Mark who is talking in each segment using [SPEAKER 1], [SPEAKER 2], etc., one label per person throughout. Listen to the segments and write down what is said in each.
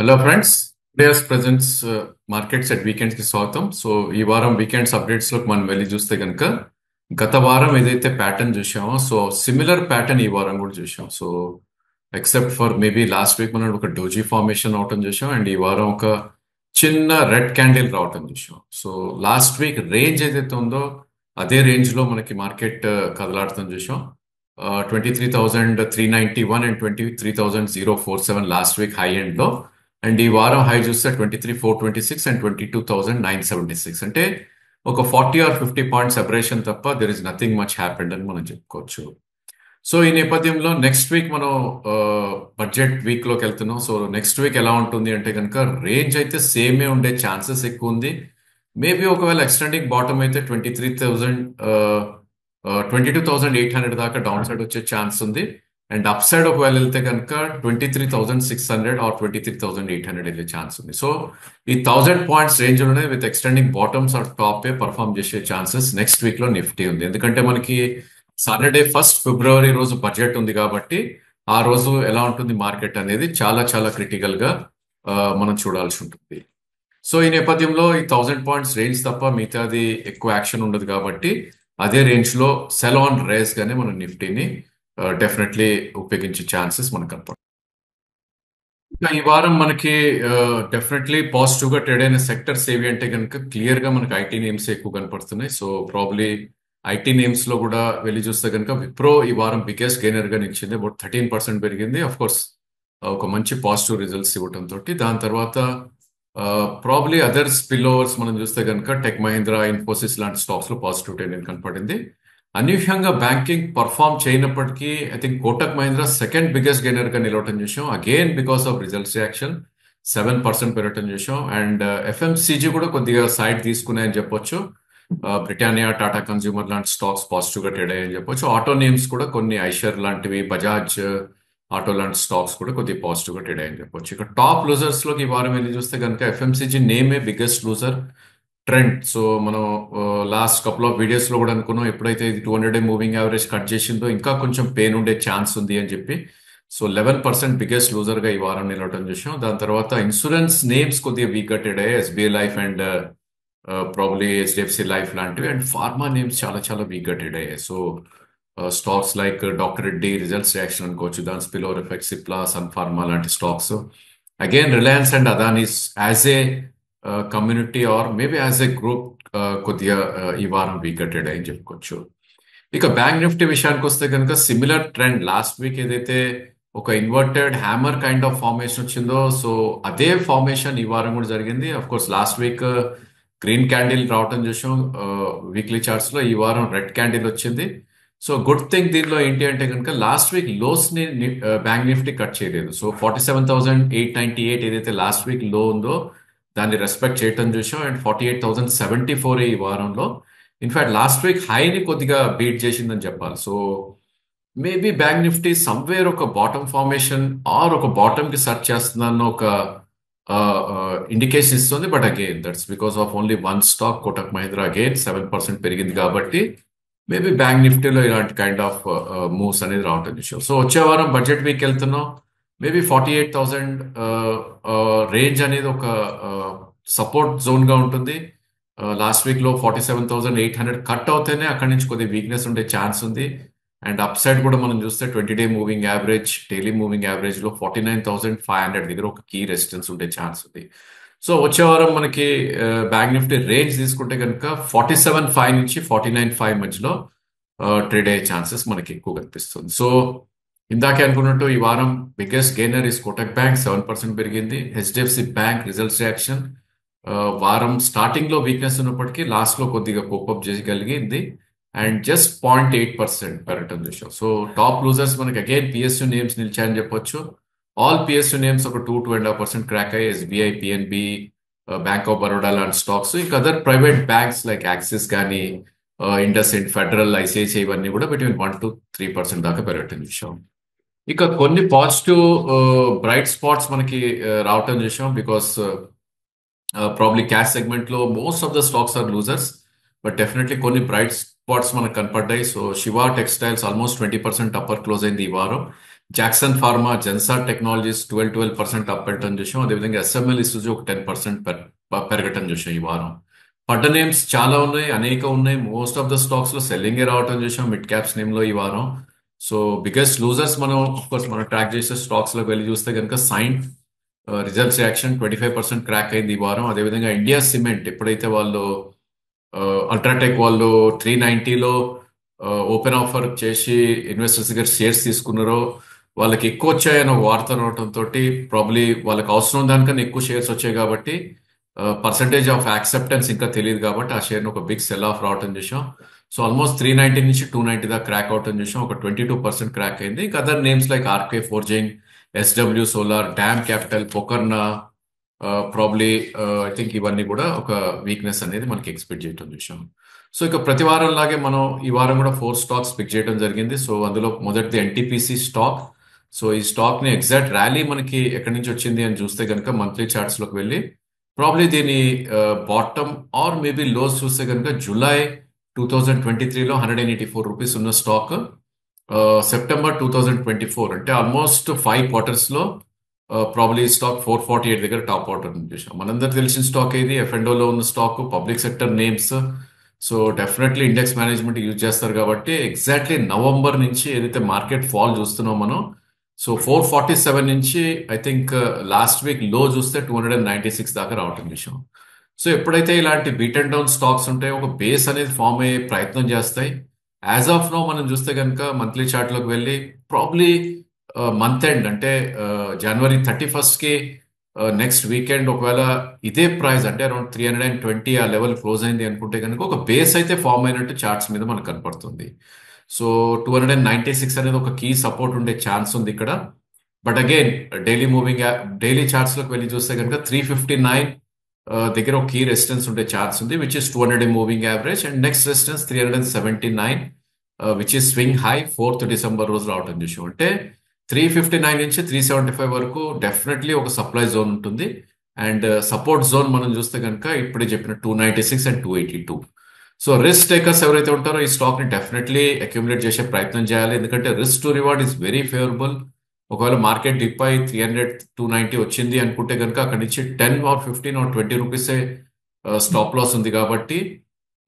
[SPEAKER 1] Hello friends, players presents markets at weekends కి స్వాగతం. So ఈ వారం వీకెండ్స్ అప్డేట్స్ లోకి మనం వెళ్ళి చూస్తే కనుక గత వారం ఏదైతే ప్యాటర్న్ చూసామో సో సిమిలర్ ప్యాటర్న్ ఈ వారం కూడా చూసాం. So except for maybe last week మనం ఒక డోజీ ఫార్మేషన్ అవటం చూసాం అండ్ ఈ వారం ఒక చిన్న రెడ్ క్యాండిల్ రావటం చూసాం. సో లాస్ట్ వీక్ రేంజ్ ఏదైతే ఉందో అదే రేంజ్ లో మనకి మార్కెట్ కదలాడటం చూసాం. 23,391 and 23,047 last week high end లో, అండ్ ఈ వారం హై చూస్తే 23,426 అండ్ 22,976. అంటే ఒక 40 ఆర్ 50 పాయింట్స్ సెపరేషన్ తప్ప there is nothing much happened అని మనం చెప్పుకోవచ్చు. సో ఈ నేపథ్యంలో నెక్స్ట్ వీక్ మనం బడ్జెట్ వీక్ లోకి వెళ్తున్నాం. సో నెక్స్ట్ వీక్ ఎలా ఉంటుంది అంటే కనుక రేంజ్ అయితే సేమే ఉండే ఛాన్సెస్ ఎక్కువ ఉంది. మేబీ ఒకవేళ ఎక్స్టెండింగ్ బాటమ్ అయితే 22,800 దాకా డౌన్ సైడ్ వచ్చే ఛాన్స్ ఉంది. అండ్ అప్ సైడ్ ఒకవేళ వెళ్తే కనుక 23,600 ఆర్ 23,800 వెళ్ళే ఛాన్స్ ఉంది. సో ఈ 1,000 పాయింట్స్ రేంజ్ లోనే with extending bottoms or top perform చేసే ఛాన్సెస్ నెక్స్ట్ వీక్ లో నిఫ్టీ ఉంది. ఎందుకంటే మనకి సాటర్డే 1 ఫిబ్రవరి రోజు బడ్జెట్ ఉంది కాబట్టి ఆ రోజు ఎలా ఉంటుంది మార్కెట్ అనేది చాలా చాలా క్రిటికల్ గా మనం చూడాల్సి ఉంటుంది. సో ఈ నేపథ్యంలో ఈ 1,000 పాయింట్స్ రేంజ్ తప్ప మిగతాది ఎక్కువ యాక్షన్ ఉండదు కాబట్టి అదే రేంజ్ లో సెల్ ఆన్ రేస్ గానే మనం నిఫ్టీని డెఫినెట్లీ ఉపయోగించే ఛాన్సెస్ మనకు కనపడుతుంది. ఇంకా ఈ వారం మనకి డెఫినెట్లీ పాజిటివ్ గా ట్రేడ్ అయిన సెక్టర్స్ ఏవి అంటే కనుక క్లియర్ గా మనకి ఐటీ నేమ్స్ ఎక్కువ కనపడుతున్నాయి. సో ప్రాబ్లీ ఐటీ నేమ్స్ లో కూడా వెళ్ళి చూస్తే కనుక విప్రో ఈ వారం బిగ్గెస్ట్ గెయినర్ గా నిలిచింది. అబౌట్ 13% పెరిగింది. అఫ్ కోర్స్ ఒక మంచి పాజిటివ్ రిజల్ట్స్ ఇవ్వడం తోటి. దాని తర్వాత ప్రాబ్లీ అదర్ స్పిల్ ఓవర్స్ మనం చూస్తే కనుక టెక్ మహీంద్రా, ఇన్ఫోసిస్ లాంటి స్టాక్స్ లో పాజిటివ్ ట్రెండ్ కనపడింది. అనూహ్యంగా బ్యాంకింగ్ పర్ఫామ్ చేయనప్పటికీ I think Kotak Mahindra second biggest gainer గా నిలవటం చూసాం. Again because of results reaction 7% పెరగటం చూసాం. అండ్ ఎఫ్ఎంసీజీ కూడా కొద్దిగా సైడ్ తీసుకున్నాయని చెప్పొచ్చు. బ్రిటానియా, టాటా కన్స్యూమర్ లాంటి స్టాక్స్ పాజిటివ్ గా ట్రేడ్ అయ్యాయని చెప్పొచ్చు. ఆటో నేమ్స్ కూడా కొన్ని ఐషర్ లాంటివి, బజాజ్ ఆటో లాంటి స్టాక్స్ కూడా కొద్దిగా పాజిటివ్ గా ట్రేడ్ అయ్యాయని చెప్పొచ్చు. ఇక టాప్ లూజర్స్ లోకి ఈ వారం వెళ్ళి చూస్తే కనుక ఎఫ్ఎంసీజీ నేమే బిగ్గెస్ట్ లూజర్ ట్రెండ్. సో మనం లాస్ట్ కపుల్ ఆఫ్ వీడియోస్ లో కూడా అనుకున్నాం ఎప్పుడైతే ఇది 200 మూవింగ్ యావరేజ్ కట్ చేసిందో ఇంకా కొంచెం పెయిన్ ఉండే ఛాన్స్ ఉంది అని చెప్పి. సో 11% బిగ్గెస్ట్ లూజర్ గా ఈ వారం నిలవటం చూసాం. దాని తర్వాత ఇన్సూరెన్స్ నేమ్స్ కొద్దిగా వీక్ గా ట్రేడ్ అయ్యాయి. SBI life and probably HDFC life లాంటివి. అండ్ ఫార్మా నేమ్స్ చాలా చాలా వీక్ గా ట్రేడ్ అయ్యాయి. So stocks like doctor Reddy results reaction అనుకోవచ్చు, దాని spill over effect Cipla, sun pharma లాంటి stocks. Again Reliance and Adanis as a community or maybe as a group కొద్దిగా ఈ వారం వీక్ గా ట్రేడ్ అయ్యని చెప్పుకోవచ్చు. ఇక బ్యాంక్ నిఫ్టీ విషయానికి వస్తే కనుక సిమిలర్ ట్రెండ్ లాస్ట్ వీక్ ఏదైతే ఒక inverted hammer kind of formation వచ్చిందో సో అదే ఫార్మేషన్ ఈ వారం కూడా జరిగింది. Of course last week green candle రావటం చూసాం వీక్లీ చార్ట్స్ లో. ఈ వారం రెడ్ క్యాండిల్ వచ్చింది. సో గుడ్ థింగ్ దీనిలో ఏంటి అంటే కనుక లాస్ట్ వీక్ లోస్ ని బ్యాంక్ నిఫ్టీ కట్ చేయలేదు. సో 47,898 ఏదైతే లాస్ట్ వీక్ లో ఉందో దాన్ని రెస్పెక్ట్ చేయటం చూసాం. అండ్ 48,074 ఈ వారంలో. ఇన్ఫాక్ట్ లాస్ట్ వీక్ హైని కొద్దిగా బీట్ చేసిందని చెప్పాలి. So maybe bank Nifty somewhere ఒక బాటమ్ ఫార్మేషన్ ఆర్ ఒక బాటమ్ కి సర్చ్ చేస్తుందన్న ఒక ఇండికేషన్ ఇస్తుంది. But again that's because of only one stock Kotak Mahindra again 7% పెరిగింది కాబట్టి మేబీ బ్యాంక్ నిఫ్టీలో ఇలాంటి కైండ్ ఆఫ్ మూవ్స్ అనేది రావటం చూసాం. సో వచ్చే వారం బడ్జెట్ వీక్ వెళ్తున్నాం. మేబీ 48,000 రేంజ్ అనేది ఒక సపోర్ట్ జోన్ గా ఉంటుంది. లాస్ట్ వీక్ లో 47,800 కట్ అవుతేనే అక్కడి నుంచి కొద్దిగా వీక్నెస్ ఉండే ఛాన్స్ ఉంది. అండ్ అప్ సైడ్ కూడా మనం చూస్తే 20-day moving average, daily moving average లో 49,500 దగ్గర ఒక కీ రెసిస్టెన్స్ ఉండే ఛాన్స్ ఉంది. సో వచ్చే వారం మనకి బ్యాంక్ నిఫ్టీ రేంజ్ తీసుకుంటే కనుక 47,500 నుంచి 49,500 మధ్యలో ట్రేడ్ అయ్యే ఛాన్సెస్ మనకి ఎక్కువ కనిపిస్తుంది. సో ఇందాకే అనుకున్నట్టు ఈ వారం biggest gainer is Kotak bank, 7% పెరిగింది. హెచ్డిఎఫ్సి బ్యాంక్ రిజల్ట్స్ రియాక్షన్ వారం స్టార్టింగ్ లో వీక్నెస్ ఉన్నప్పటికీ లాస్ట్ లో కొద్దిగా కోపప్ చేయగలిగింది. అండ్ జస్ట్ 0.8% పెరగటం చూసాం. సో టాప్ లూజర్స్ మనకి అగైన్ పిఎస్యూ నేమ్స్ నిలిచాయని చెప్పొచ్చు. ఆల్ పిఎస్యూ నేమ్స్ ఒక 2-2.5% క్రాక్ అయ్యి SBI, PNB, bank of Baroda లాంటి స్టాక్స్. ఇంకా other private banks like axis కానీ, ఇండస్ ఇండ్, ఫెడరల్, ఐసిఐసిఐ ఇవన్నీ కూడా బిట్వీన్ 1-3% దాకా పెరగటం చూసాం. ఇక కొన్ని పాజిటివ్ బ్రైట్ స్పాట్స్ మనకి రావటం చూసాం. బికాస్ ప్రాబ్లీ క్యాష్ సెగ్మెంట్ లో most of the stocks are losers, but definitely కొన్ని బ్రైట్ స్పాట్స్ మనకు కనపడ్డాయి. So Shiva textiles almost 20% upper close అయింది ఈ వారం. Jackson pharma, Zensar technologies 12% up వెళ్ళటం చూసాం. అదేవిధంగా ఎస్ఎంఎల్ ఇసుజు ఒక 10% పెరగటం చూసాం ఈ వారం. పడ్డ నేమ్స్ చాలా ఉన్నాయి, అనేక ఉన్నాయి. మోస్ట్ ఆఫ్ ద స్టాక్స్ లో సెల్లింగే రావటం చూసాం మిడ్ క్యాప్స్ నేమ్ లో ఈ వారం. సో బిగ్గెస్ట్ లూజర్స్ మనం కోర్స్ మనం ట్రాక్ చేసే స్టాక్స్ లోకి వెళ్ళి చూస్తే కనుక సైన్ రిజల్ట్స్ యాక్షన్ 25% క్రాక్ అయింది ఈ వారం. అదేవిధంగా ఇండియా సిమెంట్ ఎప్పుడైతే వాళ్ళు అల్ట్రాటెక్ వాళ్ళు 390లో ఓపెన్ ఆఫర్ చేసి ఇన్వెస్టర్స్ దగ్గర షేర్స్ తీసుకున్నారో వాళ్ళకి ఎక్కువ వచ్చాయని ఒక వార్త రావడంతో ప్రాబ్లీ వాళ్ళకి అవసరం దానికన్నా ఎక్కువ షేర్స్ వచ్చాయి కాబట్టి పర్సంటేజ్ ఆఫ్ యాక్సెప్టెన్స్ ఇంకా తెలియదు కాబట్టి ఆ షేర్ని ఒక బిగ్ సెల్ ఆఫ్ రావటం చూసాం. సో ఆల్మోస్ట్ 390 నుంచి 290 దాకా క్రాక్ అవటం చూసాం. ఒక 22% క్రాక్ అయింది. ఇంకా other names like RK forging, SW solar, dam capital, Pokarna, probably I think ఇవన్నీ కూడా ఒక వీక్నెస్ అనేది మనకి ఎక్స్పెక్ట్ చేయడం చూసాం. సో ఇక ప్రతి వారం లాగే మనం ఈ వారం కూడా 4 స్టాక్స్ పిక్ చేయడం జరిగింది. సో అందులో మొదటిది ఎన్టీపీసీ స్టాక్. సో ఈ స్టాక్ ని ఎగ్జాక్ట్ ర్యాలీ మనకి ఎక్కడి నుంచి వచ్చింది అని చూస్తే కనుక మంత్లీ చార్ట్స్ లోకి వెళ్ళి ప్రాబ్లీ దీని బాటమ్ ఆర్ మేబీ లోస్ చూస్తే కనుక జూలై 2023లో ₹184 ఉన్న స్టాక్ సెప్టెంబర్ 2024 అంటే ఆల్మోస్ట్ 5 క్వార్టర్స్ లో ప్రాబ్లీ స్టాక్ 448 దగ్గర టాప్ అవుట్ చూసాం. మనందరికి తెలిసిన స్టాక్ ఏది లో ఉన్న stock, public sector names. So definitely index management use చేస్తారు కాబట్టి ఎగ్జాక్ట్లీ నవంబర్ నుంచి ఏదైతే మార్కెట్ ఫాల్ చూస్తున్నాం మనం, సో 447 నుంచి ఐ థింక్ లాస్ట్ వీక్ లో చూస్తే 296 దాకా రావటం విషయం. సో ఎప్పుడైతే ఇలాంటి బీట్ అండ్ డౌన్ స్టాక్స్ ఉంటాయో ఒక బేస్ అనేది ఫామ్ అయ్యే ప్రయత్నం చేస్తాయి. యాజ్ ఆఫ్ నో మనం చూస్తే కనుక మంత్లీ చార్ట్ లోకి వెళ్ళి ప్రాబ్లీ మంత్ ఎండ్ అంటే జనవరి 31st కి నెక్స్ట్ వీకెండ్ ఒకవేళ ఇదే ప్రైస్ అంటే అరౌండ్ 320 ఆ లెవెల్ క్లోజ్ అయింది అనుకుంటే కనుక ఒక బేస్ అయితే ఫామ్ అయినట్టు చార్ట్స్ మీద మనకు కనపడుతుంది. సో 296 అనేది ఒక కీ సపోర్ట్ ఉండే ఛాన్స్ ఉంది ఇక్కడ. బట్ అగైన్ డైలీ చార్ట్స్ లోకి వెళ్ళి చూస్తే కనుక 359 దగ్గర ఒక కీ రెసిస్టెన్స్ ఉండే ఛాన్స్ ఉంది, which is 200 moving average. And next resistance 379 which is swing high 4th December రోజు రావటం చూసాం. అంటే 359 నుంచి 375 వరకు డెఫినెట్లీ ఒక సప్లై జోన్ ఉంటుంది. అండ్ సపోర్ట్ జోన్ మనం చూస్తే కనుక ఇప్పుడే చెప్పిన 296 అండ్ 282. సో రిస్క్ టేకర్స్ ఎవరైతే ఉంటారో ఈ స్టాక్ ని డెఫినెట్లీ అక్యుములేట్ చేసే ప్రయత్నం చేయాలి. ఎందుకంటే risk to reward is very favourable. ఒకవేళ మార్కెట్ డిప్ అయి 300 290 వచ్చింది అనుకుంటే కనుక అక్కడి నుంచి 10 ఆర్ 15 ఆర్ 20 రూపీసే స్టాప్ లాస్ ఉంది కాబట్టి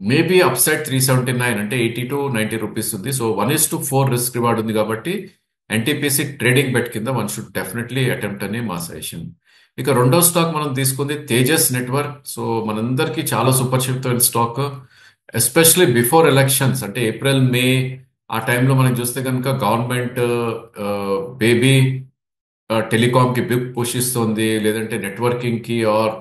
[SPEAKER 1] మేబీ అప్ సైడ్ 379 అంటే 80 to 90 రూపీస్ ఉంది. సో 1:4 రిస్క్ రివార్డ్ ఉంది కాబట్టి ఎన్టీపీసీ ట్రేడింగ్ బెట్ కింద వన్ షుడ్ డెఫినెట్లీ అటెంప్ట్ అని మా సజెషన్. ఇక రెండో స్టాక్ మనం తీసుకుంది తేజస్ నెట్వర్క్. సో మనందరికీ చాలా సుపరిచితమైన స్టాక్, ఎస్పెషలీ బిఫోర్ ఎలక్షన్స్ అంటే ఏప్రిల్ మే ఆ టైంలో మనం చూస్తే కనుక గవర్నమెంట్ బేబీ టెలికామ్ కి బిగ్ పుష్ ఇస్తుంది, లేదంటే నెట్వర్కింగ్ కి ఆర్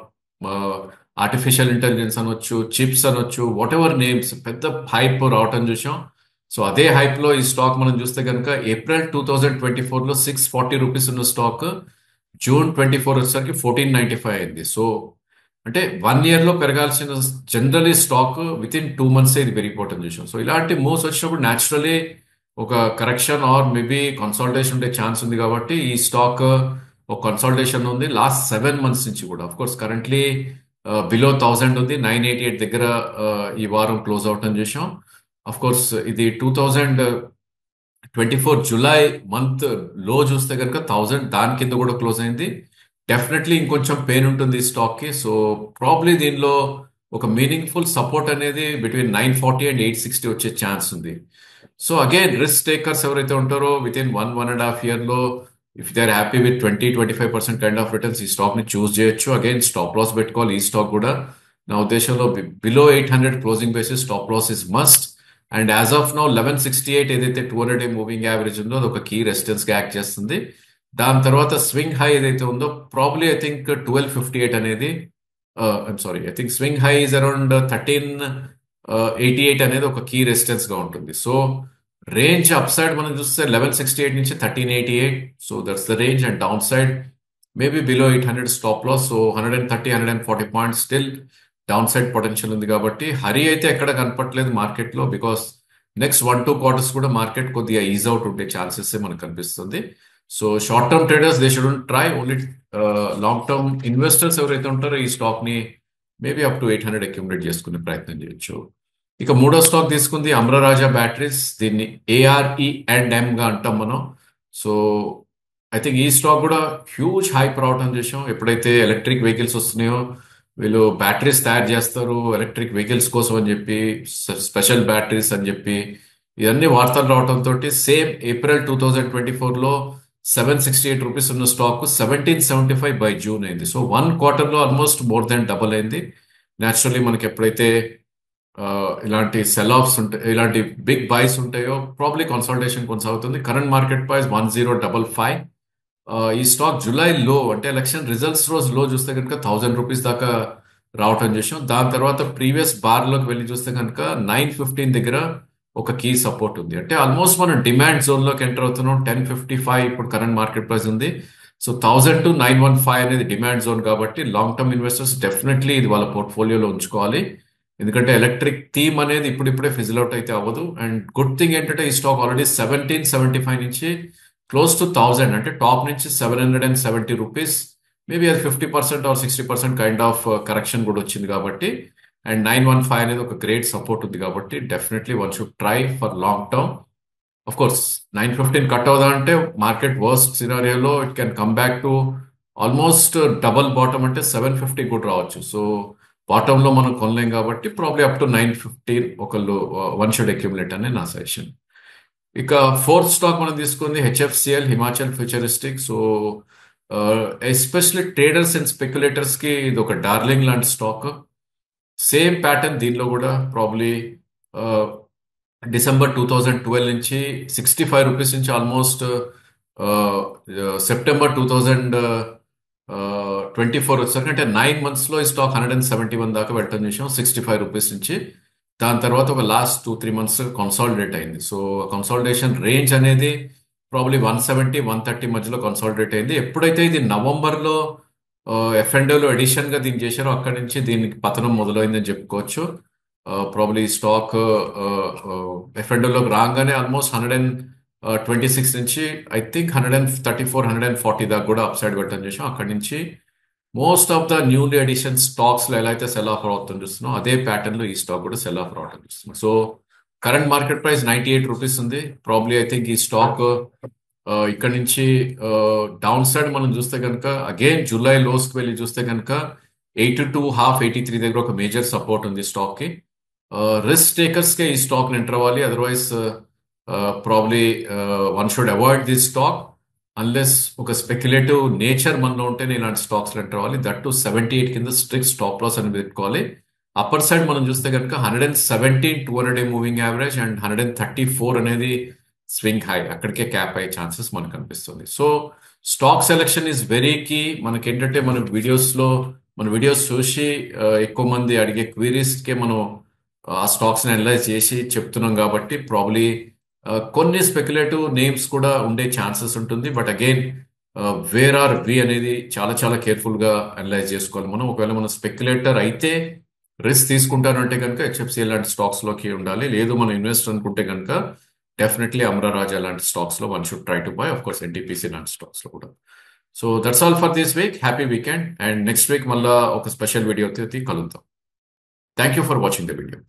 [SPEAKER 1] ఆర్టిఫిషియల్ ఇంటెలిజెన్స్ అనొచ్చు, చిప్స్ అనొచ్చు, వాట్ ఎవర్ నేమ్స్ పెద్ద హైప్ రావటం చూసాం. సో అదే హైప్ లో ఈ స్టాక్ మనం చూస్తే కనుక ఏప్రిల్ 2024లో 640 రూపీస్ ఉన్న స్టాక్ జూన్ 24 వచ్చేసరికి 1495 అయింది. సో అంటే 1 ఇయర్ లో పెరగాల్సిన generally stock within 2 months ఇది పెరిగిపోవటం చూసాం. సో ఇలాంటి మూవ్స్ వచ్చినప్పుడు న్యాచురలీ ఒక కరెక్షన్ ఆర్ మేబీ కన్సాలిడేషన్ ఉండే ఛాన్స్ ఉంది కాబట్టి ఈ స్టాక్ ఒక కన్సాలిడేషన్ ఉంది లాస్ట్ 7 months నుంచి కూడా. అఫ్ కోర్స్ కరెంట్లీ బిలో 1000 ఉంది, 988 దగ్గర ఈ వారం క్లోజ్ అవటం చూసాం. అఫ్ కోర్స్ ఇది 2024 జూలై మంత్ లో చూస్తే కనుక 1000 దాని కింద కూడా క్లోజ్ అయింది. డెఫినెట్లీ ఇంకొంచెం పెయిన్ ఉంటుంది ఈ స్టాక్ కి. సో ప్రాబ్లీ దీనిలో ఒక మీనింగ్ఫుల్ సపోర్ట్ అనేది బిట్వీన్ 940 అండ్ 860 వచ్చే ఛాన్స్ ఉంది. సో అగైన్ రిస్క్ టేకర్స్ ఎవరైతే ఉంటారో విత్ ఇన్ 1.5 year లో if they are happy with 20-25% kind of returns ఈ స్టాక్ ని చూస్ చేయొచ్చు. అగైన్ స్టాప్ లాస్ పెట్టుకోవాలి. ఈ స్టాక్ కూడా నా ఉద్దేశంలో below 800 closing basis stop loss is must. And as of now 1168 ఏదైతే 200 మూవింగ్ యావరేజ్ ఉందో అది ఒక కీ రెసిస్టెన్స్ గా యాక్ట్ చేస్తుంది. దాని తర్వాత స్వింగ్ హై ఏదైతే ఉందో ప్రాబ్లీ ఐ థింక్ 1258 అనేది I think swing high is around 1388 అనేది ఒక కీ రెసిస్టెన్స్ గా ఉంటుంది. సో రేంజ్ అప్ సైడ్ మనం చూస్తే 1168 నుంచి 1388. So that's the range. And down side maybe below 800 stop loss. So 130-140 points still down side potential ఉంది కాబట్టి హరి అయితే ఎక్కడ కనపట్లేదు మార్కెట్ లో. బికాస్ నెక్స్ట్ 1-2 quarters కూడా మార్కెట్ కొద్దిగా ఈజ్ అవుట్ ఉండే ఛాన్సెస్ మనకు కనిపిస్తుంది. So short term traders they shouldn't try, only long term investors ఎవరైతే ఉంటారో ఈ స్టాక్ ని మేబీ అప్ టు 800 అక్యుములేట్ చేసుకునే ప్రయత్నం చేయొచ్చు. ఇక మూడో స్టాక్ తీసుకుంది అమ్రరాజా బ్యాటరీస్. దీన్ని ఏఆర్ఈ అండ్ ఎం గా అంటాం మనం. సో ఐ థింక్ ఈ స్టాక్ కూడా హ్యూజ్ హైప్ రావటం చేసాం. ఎప్పుడైతే ఎలక్ట్రిక్ వెహికల్స్ వస్తున్నాయో వీళ్ళు బ్యాటరీస్ తయారు చేస్తారు ఎలక్ట్రిక్ వెహికల్స్ కోసం అని చెప్పి, స్పెషల్ బ్యాటరీస్ అని చెప్పి ఇవన్నీ వార్తలు రావడంతో సేమ్ ఏప్రిల్ 2024లో ₹768 ఉన్న స్టాక్ ₹1775 బై జూన్ అయింది. సో 1 క్వార్టర్లో ఆల్మోస్ట్ మోర్ దెన్ డబుల్ అయింది. న్యాచురల్లీ మనకి ఎప్పుడైతే ఆ, ఇలాంటి సెల్ ఆఫ్స్ ఉంటాయి, ఇలాంటి బిగ్ బైస్ ఉంటాయో ప్రాబ్లీ కన్సల్టేషన్ కొనసాగుతుంది. Current market price 1055. ఈ స్టాక్ జూలై లో అంటే ఎలక్షన్ రిజల్ట్స్ రోజు లో చూస్తే కనుక ₹1000 దాకా రావటం చేసాం. దాని తర్వాత ప్రీవియస్ బార్ లోకి వెళ్ళి చూస్తే కనుక 915 దగ్గర ఒక కీ సపోర్ట్ ఉంది. అంటే ఆల్మోస్ట్ మనం డిమాండ్ జోన్ లోకి ఎంటర్ అవుతున్నాం. 1055 ఇప్పుడు కరెంట్ మార్కెట్ ప్రైస్ ఉంది. సో 1000 to 915 అనేది డిమాండ్ జోన్ కాబట్టి లాంగ్ టర్మ్ ఇన్వెస్టర్స్ డెఫినెట్లీ ఇది వాళ్ళ పోర్ట్ఫోలియోలో ఉంచుకోవాలి. ఎందుకంటే ఎలక్ట్రిక్ థీమ్ అనేది ఇప్పుడిప్పుడే ఫిజిల్ అవుట్ అయితే అవ్వదు. అండ్ గుడ్ థింగ్ ఏంటంటే ఈ స్టాక్ ఆల్రెడీ 1775 నుంచి క్లోజ్ టు 1000 అంటే టాప్ నుంచి ₹770, మేబీ అది 50% ఆర్ 60% కైండ్ ఆఫ్ కరెక్షన్ కూడా వచ్చింది కాబట్టి, అండ్ 915 అనేది ఒక గ్రేట్ సపోర్ట్ ఉంది కాబట్టి definitely one should try for long term. Of course 915 cut అవుదా అంటే మార్కెట్ వర్స్ట్ సినారియోలో it can come back to almost double bottom అంటే 750 కూడా రావచ్చు. సో బాటమ్ లో మనం కొనలేం కాబట్టి ప్రాబ్లీ అప్ టు 915 ఒకళ్ళు వన్ షుడ్ అక్యుములేట్ అనే నా సజెషన్. ఇక ఫోర్త్ స్టాక్ మనం తీసుకుంది HFCL, Himachal futuristic. So especially traders and speculators కి ఇది ఒక డార్లింగ్ లాంటి స్టాక్. సేమ్ ప్యాటర్న్ దీనిలో కూడా ప్రాబ్లీ డిసెంబర్ 2012 నుంచి ₹65 నుంచి ఆల్మోస్ట్ సెప్టెంబర్ 2024 వచ్చేసరికి అంటే 9 months లో ఈ స్టాక్ 171 దాకా వెళ్ళటం చూసాం ₹65 నుంచి. దాని తర్వాత ఒక లాస్ట్ 2-3 months కన్సాలిడేట్ అయింది. సో కన్సాలిడేషన్ రేంజ్ అనేది ప్రాబ్లీ 170-130 మధ్యలో కన్సాలిడేట్ అయింది. ఎప్పుడైతే ఇది నవంబర్లో ఎఫ్ఎండోలో ఎడిషన్ గా దీన్ని చేశారో అక్కడి నుంచి దీనికి పతనం మొదలైందని చెప్పుకోవచ్చు. ప్రాబ్లీ స్టాక్ ఎఫ్ఎండోలోకి రాగానే ఆల్మోస్ట్ 126 నుంచి ఐ థింక్ 134, 140 దాకా కూడా అప్ సైడ్ పెట్టడం చేసాం. అక్కడి నుంచి most of the newly addition stocks లో ఎలా అయితే సెల్ ఆఫ్ అవుతుంది చూస్తున్నాం అదే ప్యాటర్న్ లో ఈ స్టాక్ కూడా సెల్ ఆఫ్ రావడం చూస్తున్నాం. సో కరెంట్ మార్కెట్ ప్రైస్ ₹98 ఉంది. ప్రాబ్లీ ఐ థింక్ ఈ స్టాక్ ఇక్కడ నుంచి డౌన్ సైడ్ మనం చూస్తే కనుక అగైన్ జూలై లోస్ కి వెళ్ళి చూస్తే కనుక 82 హాఫ్ 83 దగ్గర ఒక మేజర్ సపోర్ట్ ఉంది స్టాక్ కి. రిస్క్ టేకర్స్ కే ఈ స్టాక్ ఎంటర్ అవ్వాలి. Otherwise probably one should avoid this stock unless ఒక స్పెక్యులేటివ్ నేచర్ మనలో ఉంటేనే ఇలాంటి స్టాక్స్ ఎంటర్ అవ్వాలి. దట్ టు 78 కింద స్ట్రిక్ట్ స్టాప్ లాస్ అని పెట్టుకోవాలి. అప్పర్ సైడ్ మనం చూస్తే కనుక 117 200 మూవింగ్ యావరేజ్ అండ్ 134 అనేది స్వింగ్ హై, అక్కడికే క్యాప్ అయ్యే ఛాన్సెస్ మనకు కనిపిస్తుంది. So stock selection is very key. మనకి ఏంటంటే మన వీడియోస్ చూసి ఎక్కువ మంది అడిగే క్వీరీస్ కే మనం ఆ స్టాక్స్ ని అనలైజ్ చేసి చెప్తున్నాం కాబట్టి ప్రాబ్లీ కొన్ని స్పెక్యులేటివ్ నేమ్స్ కూడా ఉండే ఛాన్సెస్ ఉంటుంది. But again where are we అనేది చాలా చాలా కేర్ఫుల్ గా అనలైజ్ చేసుకోవాలి మనం. ఒకవేళ మనం స్పెక్యులేటర్ అయితే రిస్క్ తీసుకుంటానంటే కనుక హెచ్ఎఫ్సిఎల్ లాంటి స్టాక్స్ లోకి ఉండాలి. లేదు మనం ఇన్వెస్టర్ అనుకుంటే కనుక డెఫినెట్లీ అమ్రరాజా లాంటి స్టాక్స్ లో one should try to buy. Of course NTPC లాంటి స్టాక్స్ లో కూడా. So that's all for this week. Happy weekend and next week మళ్ళా ఒక స్పెషల్ వీడియో కలుద్దాం. Thank you for watching the video.